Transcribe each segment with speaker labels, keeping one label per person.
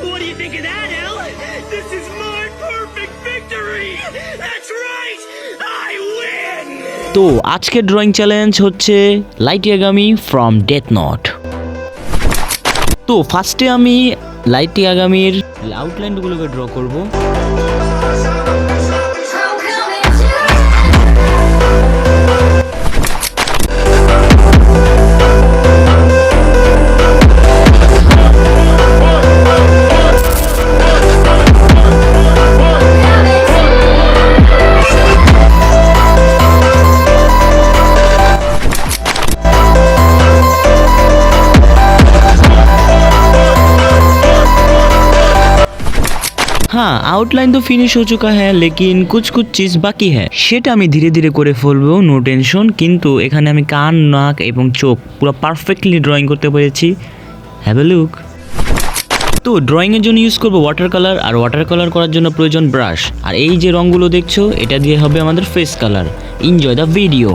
Speaker 1: What do you think of that, Elle? This is my perfect victory! That's right! I win!
Speaker 2: তো আজকের drawing challenge হচ্ছে light Yagami from death note. তো ফার্স্টে আমি light ইয়াগামির আউটলাইনগুলোকে draw করব। हाँ outline तो फिनिश हो चुका है लेकिन कुछ चीज बाकी है সেটা আমি ধীরে ধীরে করে ফেলবো নো টেনশন। কিন্তু এখানে আমি কান নাক এবং চোখ পুরো পারফেক্টলি ড্রয়িং করতে পেরেছি। Have a look. তো ড্রয়িং এর জন্য ইউজ করব ওয়াটার কালার, আর ওয়াটার কালার করার জন্য প্রয়োজন ব্রাশ। আর এই যে রংগুলো দেখছো এটা দিয়ে হবে আমাদের face colour. Enjoy the video.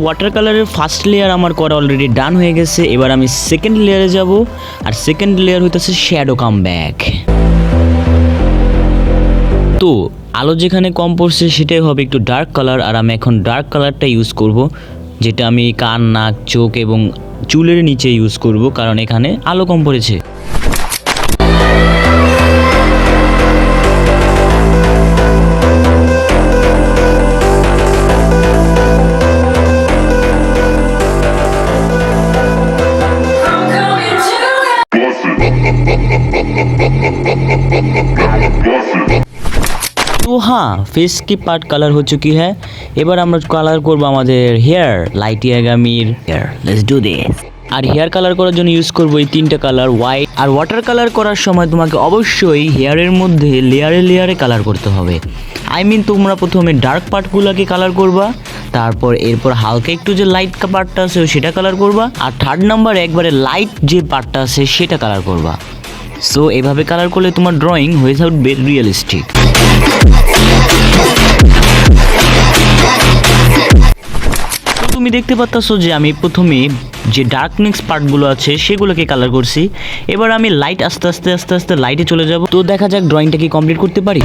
Speaker 2: Water কালারের ফার্স্ট লেয়ার আমার করা অলরেডি ডান হয়ে গেছে। এবার আমি সেকেন্ড লেয়ারে যাব, আর সেকেন্ড লেয়ার হইতেছে শ্যাডো কাম ব্যাক। তো আলো যেখানে কম পড়ছে সেটাই হবে একটু ডার্ক কালার, আর আমি এখন ডার্ক কালারটা ইউজ করব, যেটা আমি কান নাক চোখ এবং চুলের নিচে ইউজ করব, কারণ এখানে আলো কম পড়েছে। तो हाँ फेस की पार्ट कलर हो चुकी है। এবার আমরা কালার করব আমাদের হেয়ার লাইট ইয়াগামির হেয়ার। Let's do this. আর হেয়ার কালার করার জন্য ইউজ করব এই তিনটা কালার হোয়াইট। আর ওয়াটার কালার করার সময় তোমাকে অবশ্যই হেয়ারের মধ্যে লেয়ারে লেয়ারে কালার করতে হবে। আই মিন তোমরা প্রথমে ডার্ক পার্টগুলোকে কালার করবা, তারপর এরপর হালকা একটু যে লাইট পার্টটা আছে সেটা কালার করবা, আর থার্ড নাম্বার একবারে লাইট যে পার্টটা আছে সেটা কালার করবা। সো এভাবে কালার করলে তোমার ড্রয়িং হয়ে যাবে রিয়েলিস্টিক। তুমি দেখতে পাচ্ছো যে আমি প্রথমে যে ডার্কনেস পার্টগুলো আছে সেগুলোকে কালার করছি। এবার আমি লাইট আস্তে আস্তে লাইটে চলে যাব। তো দেখা যাক ড্রয়িংটা কি কমপ্লিট করতে পারি।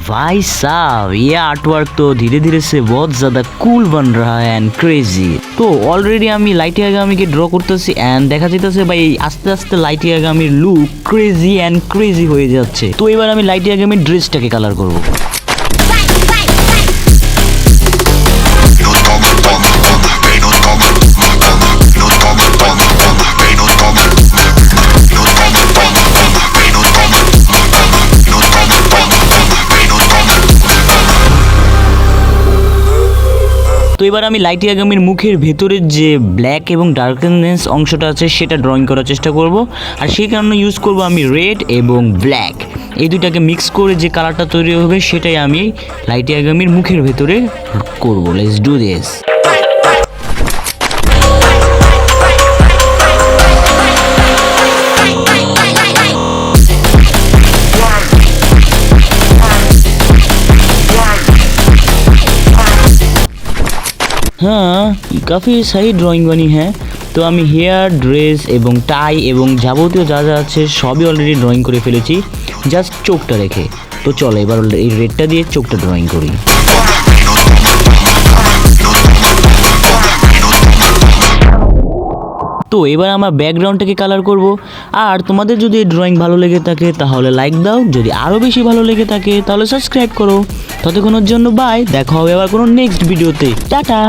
Speaker 2: भाई साहब ये आर्टवर्क तो धीरे धीरे से बहुत ज़्यादा कूल बन रहा है एंड क्रेजी। तो ऑलरेडी আমি লাইট ইয়াগামিকে ড্র করতেছি এন্ড দেখা যাইতেছে ভাই আস্তে আস্তে লাইট ইয়াগামির লুক ক্রেজি এন্ড ক্রেজি হয়ে যাচ্ছে। তো এবার আমি লাইট ইয়াগামির ড্রেসটাকে কালার করব। তো এবার আমি লাইট ইয়াগামির মুখের ভেতরের যে ব্ল্যাক এবং ডার্কনেস অংশটা আছে সেটা ড্রয়িং করার চেষ্টা করব। আর সেই কারণে ইউজ করব আমি রেড এবং ব্ল্যাক, এই দুটাকে মিক্স করে যে কালারটা তৈরি হবে সেটাই আমি লাইট ইয়াগামির মুখের ভেতরে করব। Let's do this. हाँ काफ़ी सही ड्राइंग बनी है। तो আমি হেয়ার ড্রেস এবং টাই এবং যাবতীয় যা যা আছে সবই অলরেডি ড্রয়িং করে ফেলেছি, জাস্ট চোখটা রেখে। তো চলো এবার এই রেডটা দিয়ে চোখটা ড্রয়িং করি। তো এবার আমরা ব্যাকগ্রাউন্ডটাকে কালার করব। আর তোমাদের যদি এই ড্রয়িং ভালো লেগে থাকে তাহলে লাইক দাও, যদি আরও বেশি ভালো লেগে থাকে তাহলে সাবস্ক্রাইব করো। ততক্ষণের জন্য বাই, দেখা হবে আবার কোনো নেক্সট ভিডিওতে। টাটা।